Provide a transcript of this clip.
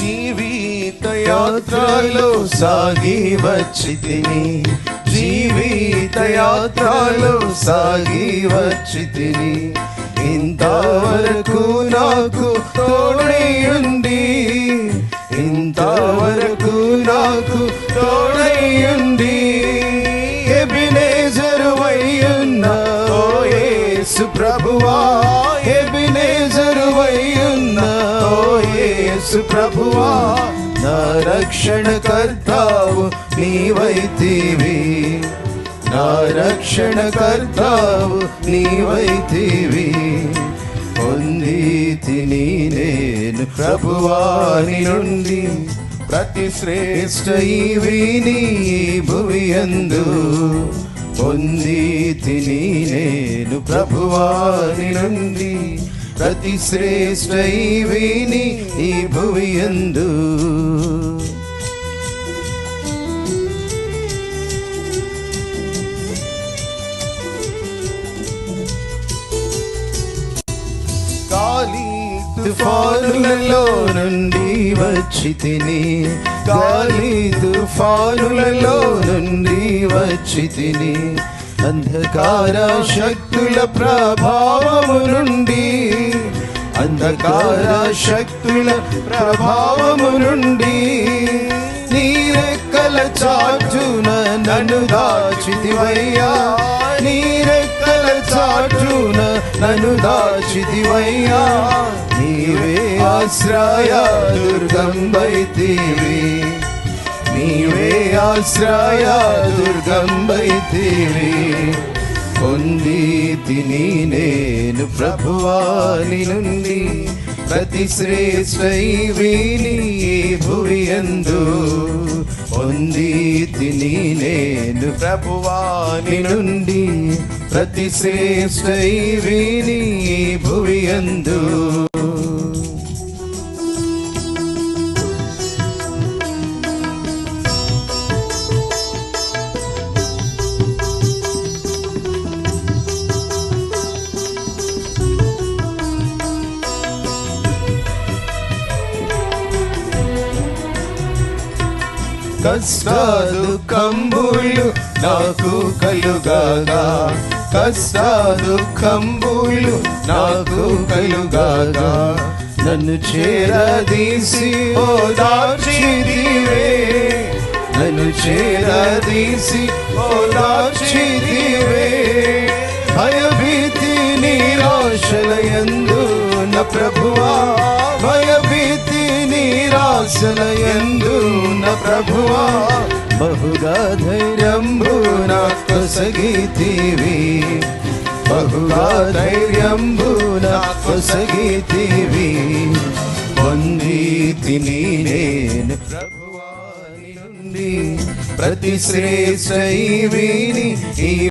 జీవిత యాత్రలో సాగి వచ్చితిని, జీవిత యాత్రలో సాగి వచ్చితిని. ఇంతవరకు నాకు తోడైయుండి, ఇంతవరకు నాకు తోడైయుండి, ఎబినేజరువైయున్న ఓ యేసు ప్రభువా, ఎబినేజరువైయున్న ఓ యేసు ప్రభువా. నా రక్షణ కర్తావు నీవైతివి, నా రక్షణ కర్తావు నీవైతివి. పొందితిని నేను ప్రభువాని నుండి ప్రతి శ్రేష్ఠ ఈవిని భువియందు. పొందితిని నేను ప్రభువాని నుండి ప్రతి శ్రేష్ఠ ఈవిని ఈ భువియందు. గాలి తుఫానులలో నుండి వచ్చితిని, గాలి తుఫానులలో నుండి వచ్చితిని. అంధకార శక్తుల ప్రభావము నుండి, అంధకార శక్తుల ప్రభావము నుండి నీ రెక్కల చాటున నన్ను దాచితివయ్యా, నీ రెక్కల చాటున నన్ను దాచితివయ్యా. నీవే ఆశ్రయ దుర్గంబైతివి, నీవే ఆశ్రయ దుర్గంబైతివి. పొందితిని నేను ప్రభువాని నుండి ప్రతి శ్రేష్ఠ ఈవిని భువియందు. పొందితిని నేను ప్రభువాని నుండి ప్రతి శ్రేష్ఠ ఈవిని భువియందు. కష్ట దుఃఖంబులు నాకు కలుగాగా, కష్ట దుఃఖంబులు నాకు కలుగాగా. నన్ను చేరదీసి ఓదార్చితివే, నన్ను చేరదీసి ఓదార్చితివే. భయభీతి నిరాశలయందు నా ప్రభువా, భయభీతి నిరాశలయందు నా ప్రభువా. బహుగా ధైర్యంబు నాకు కొసగితివి, బహుగా ధైర్యంబు నాకు కొసగితివి. పొందితిని నేను ప్రభువాని నుండి ప్రతి శ్రేష్ఠ ఈవిని